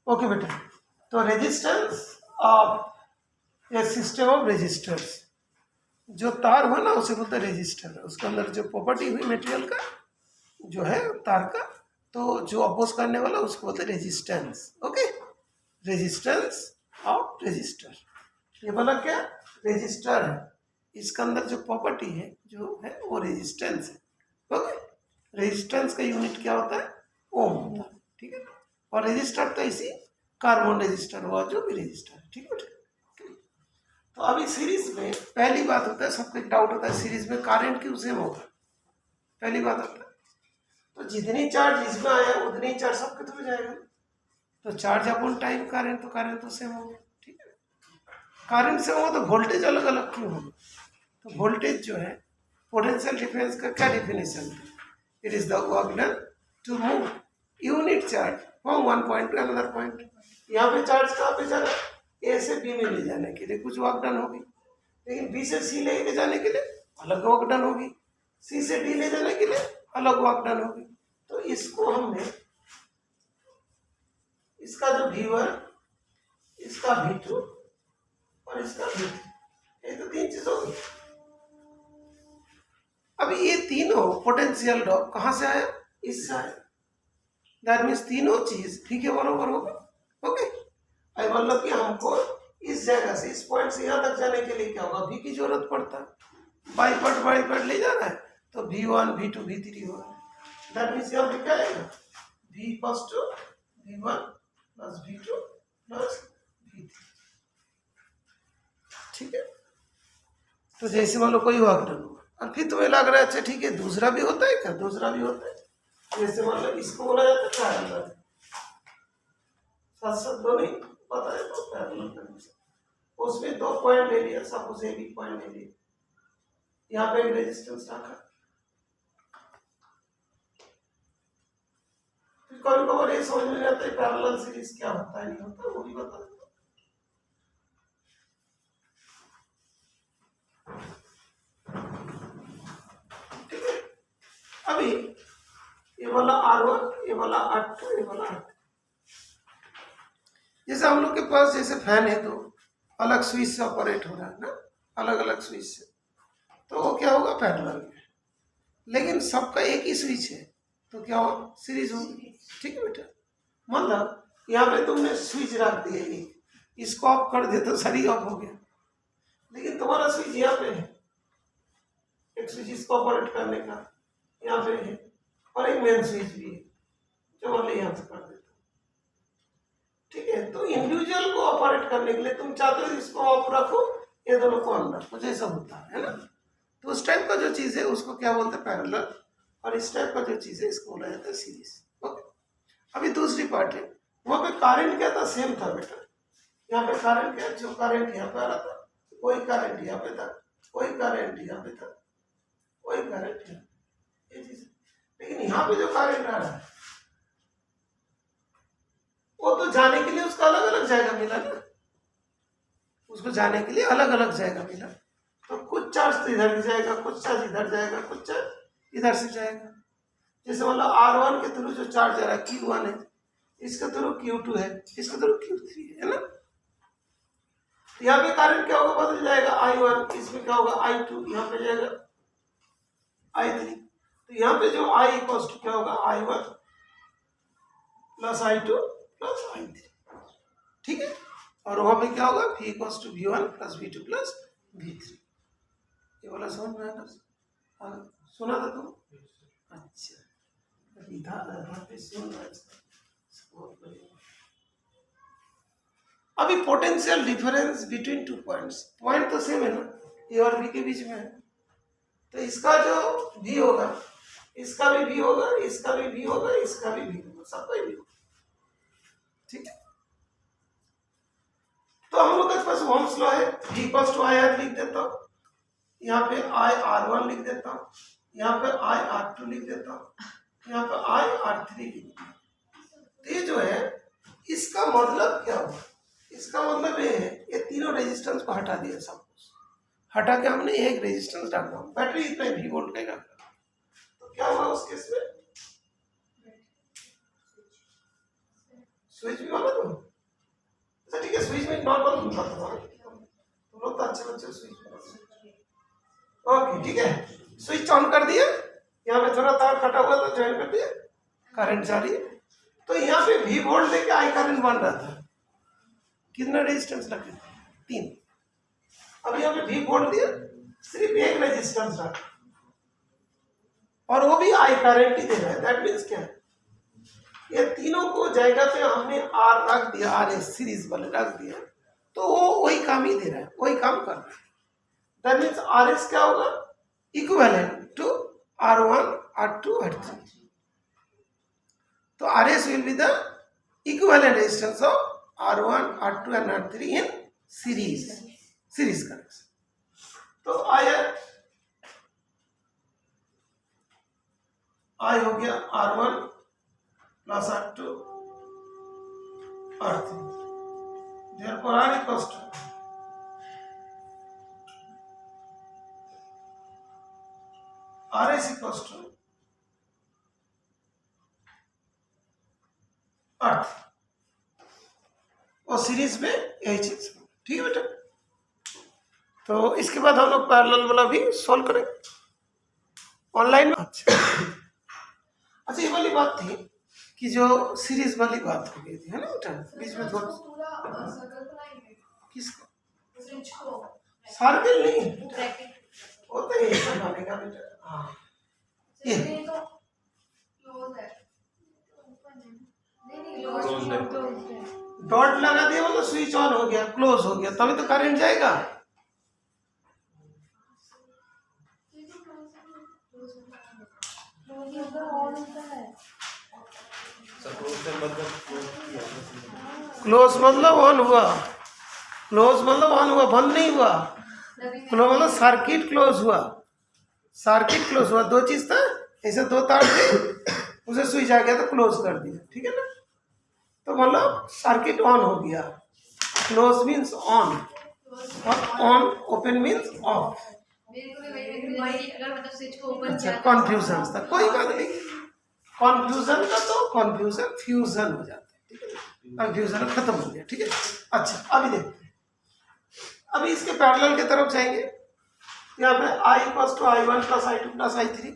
Okay बेटा, तो resistance of a system of resistors, जो तार हुआ ना उसे बोलते हैं रेजिस्टर। उसके अंदर जो प्रॉपर्टी हुई मटेरियल का जो है तार का, तो जो अपोज करने वाला उसको बोलते हैं resistance. Okay, resistance of resistor, ये बोला क्या, रेजिस्टर है, इसके अंदर जो प्रॉपर्टी है जो है वो रेजिस्टेंस है। ओके, रेजिस्टेंस का यूनिट क्या होता है, ओम होता है। ठीक है, और रेजिस्टर तो इसी कार्बन रेजिस्टर हुआ जो भी रेजिस्टर है। ठीक है, तो अभी सीरीज में पहली बात होता है, सबको एक डाउट होता है सीरीज में करंट क्यों सेम होगा। पहली बात होता है तो जितनी चार्ज इसमें आया उतनी ही चार्ज सबके थ्रू जाएगा, तो चार्ज अपॉन टाइम करंट, तो करंट तो सेम होगा। ठीक है, करंट सेम होगा तो वोल्टेज अलग अलग क्यों होगा, तो वोल्टेज जो है पोटेंशियल डिफरेंस का क्या डिफिनेशन है, it is the work done to move unit charge from one point to another point. यहाँ पे चार्ज कहाँ पे जा रहा है, ए से बी में ले जाने के लिए कुछ वर्क डन होगी, लेकिन बी से सी ले जाने के लिए अलग वर्क डन होगी, सी से डी ले जाने के लिए अलग वर्क डन होगी। तो इसको हमने इसका जो V1, इसका V2 और इसका V3, ये तो तीन चीज होगी। अभी ये तीनों पोटेंशियल ड्रॉप कहाँ से आया, इससे आया, दैट मीन्स तीनों चीज V के बराबर होगा। ओके, आई मतलब कि हमको इस जगह से इस पॉइंट से यहाँ तक जाने के लिए क्या होगा, V की जरूरत पड़ता है, बाई पार्ट ले जा रहा है तो V1 V2 V3 होगा। दैट मीन्स यहाँ पे क्या आएगा, V equals to V1 plus V2 plus V3। ठीक है, तो जैसे मान लो कोई वर्क डन हुआ और फिर तुम्हें लग रहा है अच्छा ठीक है दूसरा भी होता है क्या, दूसरा भी होता है, जैसे मान लो इसको बोला जाता है पैरेलल, साथ साथ दो नहीं पता है तो पैरेलल कंडीशन, उसमें दो पॉइंट ले लिया, सपोज ए बी पॉइंट ले लिया, यहाँ पे एक रेजिस्टेंस रखा, फिर कभी कभार ये समझ में नहीं आता है पैरेलल सीरीज क्या होता है नहीं होता, वो भी बता देता। ठीक है, अभी ये वाला R1, ये वाला R2, ये वाला R3, जैसे हम लोग के पास जैसे फैन है तो अलग स्विच से ऑपरेट हो रहा है ना, अलग अलग स्विच से, तो वो क्या होगा पैरेलल में, लेकिन सबका एक ही स्विच है तो क्या होगा, सीरीज होगी। ठीक है बेटा, मतलब यहाँ पे तुमने स्विच रख दिया, इसको ऑफ कर दिया तो सही ऑफ हो गया, लेकिन तुम्हारा स्विच यहाँ पे है, एक स्विच इसको ऑपरेट करने का यहाँ पे है, और एक मेन स्विच भी है जो मतलब यहाँ से कर देता। ठीक है, तो इंडिविजुअल को ऑपरेट करने के लिए तुम चाहते हो इसको ऑफ रखो, ये दोनों को ऑन रखो, जैसा होता है ना, तो उस टाइप का जो चीज है उसको क्या बोलते हैं पैरेलल, और इस टाइप का जो चीज है इसको बोला जाता है सीरीज। ओके, अभी दूसरी पार्ट है, वहां पे करंट क्या था, सेम था बेटा, यहाँ पे करंट क्या, जो करंट यहाँ पे आ रहा था वही करंट यहाँ पे था, वही करंट यहाँ पे था, वही करंट यहाँ, ये चीज। लेकिन यहाँ पे जो करंट आ रहा है वो तो जाने के लिए उसका अलग अलग जाएगा मिला ना, उसको जाने के लिए अलग अलग जाएगा मिला, तो कुछ चार्ज तो इधर जाएगा, कुछ चार्ज इधर जाएगा, कुछ चार्ज इधर से जाएगा। जैसे मतलब R1 के थ्रू जो चार्ज आ रहा है Q1 है, इसके थ्रू Q2 है, इसके थ्रू Q3 है ना, तो यहाँ पे करंट क्या होगा, बदल जाएगा I1, इसमें क्या होगा I2, यहाँ पे जाएगा I3, तो यहाँ पे जो I इक्वल्स टू क्या होगा I1 plus I2 plus I3। ठीक है, और वहां पे क्या होगा V equals to V1 plus V2 plus V3। ये वाला समझ में आया, सुना था तुम, अच्छा अभी potential difference between two points, point तो सेम है ना, ए और बी के बीच में है, तो इसका जो V होगा इसका भी V होगा, इसका भी V होगा, इसका भी V होगा, सबका भी होगा। ठीक है, तो हम लोग के पास ओम्स लॉ है, V इक्वल्स टू I लिख देता हूँ, यहाँ पे I R1 लिख देता हूँ, यहाँ पे I R2 लिख देता हूँ, यहाँ पे I R3 लिख देता हूँ। ये जो है इसका मतलब क्या हुआ, इसका मतलब ये है ये तीनों रेजिस्टेंस को हटा दिया, सब कुछ हटा के हमने एक रेजिस्टेंस डाल दिया, बैटरी इतना V वोल्ट का, तो क्या हुआ उस केस में स्विच भी वाला तो अच्छा ठीक है, स्विच में नॉर्मल बताता हूँ, तुम लोग तो अच्छे बच्चे स्विच में। ओके ठीक है, स्विच ऑन कर दिया, यहाँ पे थोड़ा तार कटा हुआ था, ज्वाइन कर दिया, करंट जारी है। तो यहाँ पे V वोल्ट देके I करंट बन रहा था, कितना रेजिस्टेंस रखे थे? 3। अब यहाँ पे V वोल्ट दिया, सिर्फ एक रेजिस्टेंस रखा और वो भी I करंट ही दे रहा है। दैट मीन्स क्या है, ये तीनों को जगह पे हमने R रख दिया, RS सीरीज वाले रख दिया, तो वो वही काम ही दे रहा है, वही काम कर रहा है। दैट मीन्स RS क्या होगा, equivalent to R1, R2, R3. तो RS will be the equivalent resistance of R1, R2 and R3 in series connection. तो I हो गया R1 plus R2 R3. Therefore R equals to RS equals to R3 और series में यही चीज। ठीक है बेटा, तो इसके बाद हम लोग पैरेलल वाला भी सॉल्व करेंगे ऑनलाइन में। अच्छा ये वाली बात थी कि जो सीरीज वाली बात हो गई थी, है ना बेटा, बीच में थोड़ा किसको सर्कल नहीं वो तो ये बनेगा बेटा। हाँ ये डॉट लगा दिया मतलब स्विच ऑन हो गया, क्लोज हो गया, तभी तो करंट जाएगा। क्लोज मतलब ऑन हुआ, क्लोज मतलब ऑन हुआ, बंद नहीं हुआ। क्लोज मतलब सर्किट क्लोज हुआ, सर्किट क्लोज हुआ, दो चीज था, ऐसे दो तार थे, उसे स्विच आ गया तो क्लोज कर दिया। ठीक है ना, तो मतलब सर्किट ऑन हो गया, क्लोज मीन्स ऑन और ऑन ओपन मीन्स ऑफ। अच्छा कॉन्फ्यूजन था, कोई बात नहीं, कॉन्फ्यूजन का तो कॉन्फ्यूजन फ्यूजन हो जाता है। ठीक है, कन्फ्यूजन खत्म हो गया। ठीक है, अच्छा अभी देखते हैं, अभी इसके पैरेलल की तरफ जाएंगे। यहाँ पे I equals to I1 plus I2 plus I3।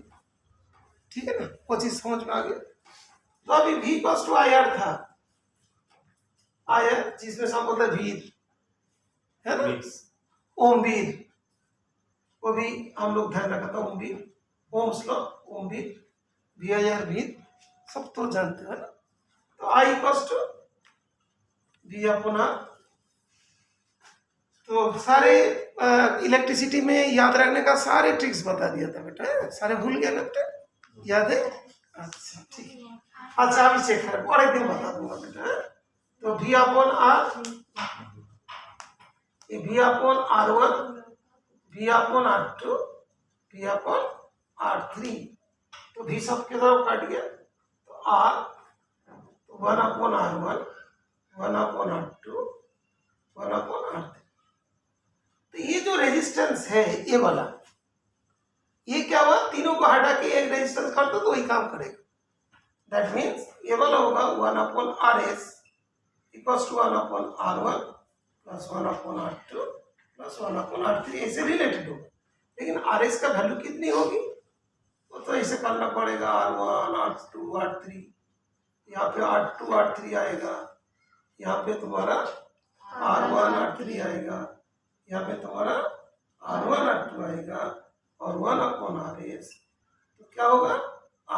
ठीक है ना, वो चीज समझ में आ गया। तो अभी V इक्वल्स टू IR था, IR जिसमें सब बोलते हैं वीर, है ना, ओम वीर, वो भी हम लोग ध्यान रखा था, ओम वीर, ओम श्लोक, ओम वीर, VIR वीर, सब तो जानते हो ना। तो I equals to V upon R। तो सारे इलेक्ट्रिसिटी में याद रखने का सारे ट्रिक्स बता दिया था बेटा, सारे भूल गए ना बेटा, याद है? अच्छा ठीक है, अच्छा अभी चेक करें, और एक दिन बता दूंगा बेटा। तो V upon R, V upon R1, V upon R2, V upon R3, तो V सब के तरफ काट गया, तो R 1 upon R1, 1 upon R2, 1 upon R3। तो ये जो रेजिस्टेंस है ये वाला, ये क्या हुआ, तीनों को हटा के एक रेजिस्टेंस कर दो तो वही काम करेगा। दैट मीन्स ये वाला होगा 1 upon RS equals to 1 upon R1 plus 1 upon R2 plus 1 upon R3, ऐसे रिलेटेड होगा। लेकिन RS का वैल्यू कितनी होगी, तो ऐसे करना पड़ेगा, R1 R2 R3, यहाँ पे R2 R3 आएगा, यहाँ पे तुम्हारा R1 R3 आएगा, यहाँ पे तुम्हारा R1 R2 आएगा और 1 अपॉन RS। तो क्या होगा,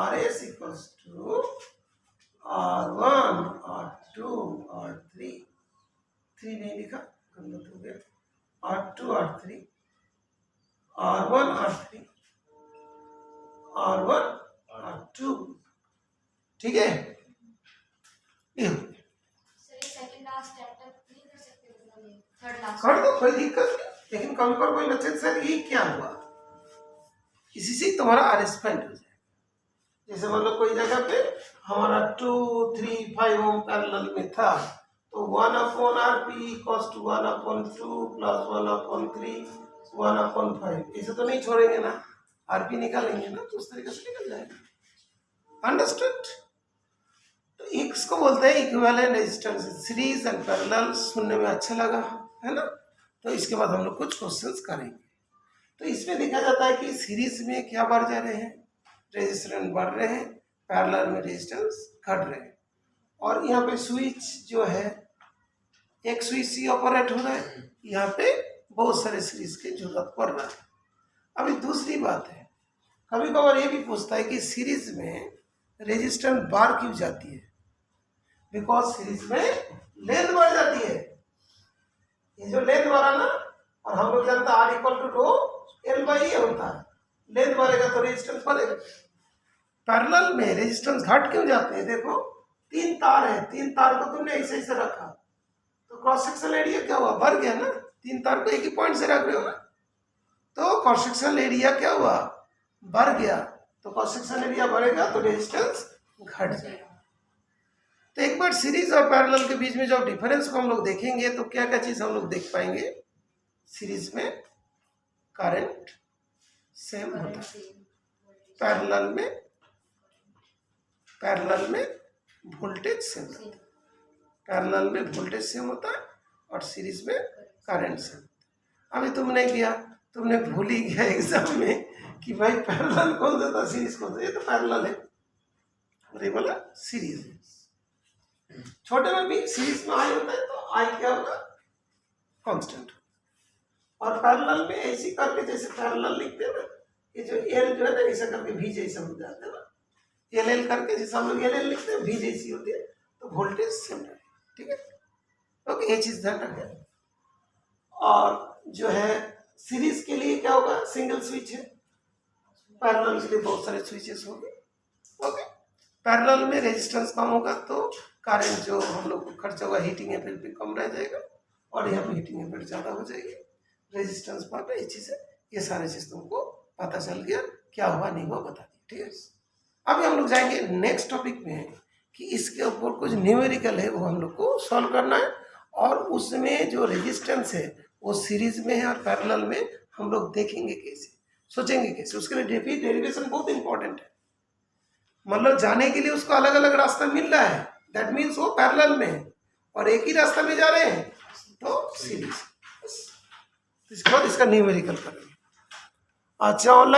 RS equals to R1 R2 R3, 3 नहीं लिखा, गलत हो गया, R2 R3, R1 R3, R1 R2। ठीक है, कर दो कोई दिक्कत नहीं, लेकिन कम कर कोई बच्चे सर ये क्या हुआ, इसी से तुम्हारा RS फाइंड हो जाए। जैसे मतलब कोई जगह पे हमारा 2, 3, 5 ओम पैरेलल में था, तो 1 upon RP equals to 1 upon 2 plus 1 upon 3 1 upon 5, ऐसे तो नहीं छोड़ेंगे ना, RP निकालेंगे ना, तो उस तरीके से निकल जाएगा। अंडरस्टूड? तो इसको बोलते हैं equivalent resistance. Series and parallel सुनने में अच्छा लगा है ना। तो इसके बाद हम लोग कुछ क्वेश्चंस करेंगे। तो इसमें देखा जाता है कि सीरीज में क्या बढ़ जा रहे हैं, रेजिस्टेंस बढ़ रहे हैं, पैरेलल में रेजिस्टेंस घट रहे हैं। और यहाँ पे स्विच जो है एक स्विच से ऑपरेट हो रहा है, यहाँ पे बहुत सारे सीरीज की जरूरत पड़ रहा है। अभी दूसरी बात है, कभी कभार ये भी पूछता है कि सीरीज में रेजिस्टेंस बार क्यों जाती है। बिकॉज सीरीज में लेंथ बढ़ जाती है। ये जो लेंथ बढ़ा ना, और हम लोग जानते हैं R equal to rho L by A होता है, लेंथ बढ़ेगा तो रेजिस्टेंस बढ़ेगा। पैरेलल में रेजिस्टेंस घट क्यों जाते हैं, देखो 3 तार है, 3 तार को तुमने ऐसे ऐसे रखा तो क्रॉस सेक्शनल एरिया क्या हुआ, बढ़ गया ना। 3 तार को एक ही पॉइंट से रख रहे हो ना, तो क्रॉस सेक्शनल एरिया क्या हुआ, बढ़ गया। तो क्रॉस सेक्शनल एरिया बढ़ेगा तो रेजिस्टेंस घट जाएगा। तो एक बार सीरीज और पैरेलल के बीच में जब डिफरेंस को हम लोग देखेंगे तो क्या क्या चीज हम लोग देख पाएंगे। सीरीज में करंट सेम होता है, पैरेलल में वोल्टेज सेम होता है, पैरेलल में वोल्टेज सेम होता है और सीरीज में करंट सेम होता है। अभी तुमने किया, तुमने भूल ही गया एग्जाम में कि भाई पैरेलल कौन सा था, सीरीज कौन सा। ये तो पैरेलल है और ये बोला सीरीज है। छोटे में भी सीरीज में आई होता है तो आई क्या होगा, कांस्टेंट। और पैरेलल में ऐसी करके, जैसे पैरेलल लिखते हैं ना, ये जो एल जो है ना ऐसा करके भी जैसा हो जाता है ना, एल एल करके जैसे हम लोग एल एल लिखते हैं, भी जैसी होती है, तो वोल्टेज सेम है। ठीक है, ओके, ये चीज ध्यान रखें। और जो है सीरीज के लिए क्या होगा, सिंगल स्विच है, पैरेलल के लिए बहुत सारे स्विचेस होंगे। ओके, पैरेलल में रेजिस्टेंस कम होगा तो करंट जो हम लोग को खर्चा होगा हीटिंग इफेक्ट भी कम रह जाएगा, और यहाँ पे हीटिंग इफेक्ट ज़्यादा हो जाएगी। रेजिस्टेंस पर ये चीज़ है, ये सारे चीज़ तुमको पता चल गया, क्या हुआ नहीं हुआ बता दिया। ठीक है, अभी हम लोग जाएंगे नेक्स्ट टॉपिक में कि इसके ऊपर कुछ न्यूमेरिकल है वो हम लोग को सॉल्व करना है, और उसमें जो रेजिस्टेंस है वो सीरीज में है और पैरेलल में हम लोग देखेंगे कैसे, सोचेंगे कैसे। उसके लिए डेरिवेशन बहुत इंपॉर्टेंट है। मतलब जाने के लिए उसको अलग अलग रास्ता मिल रहा है, दैट मीन्स वो पैरेलल में है, और एक ही रास्ता में जा रहे हैं तो सीरीज। इसके बाद इसका न्यूमेरिकल करेंगे। अच्छा, ऑनलाइन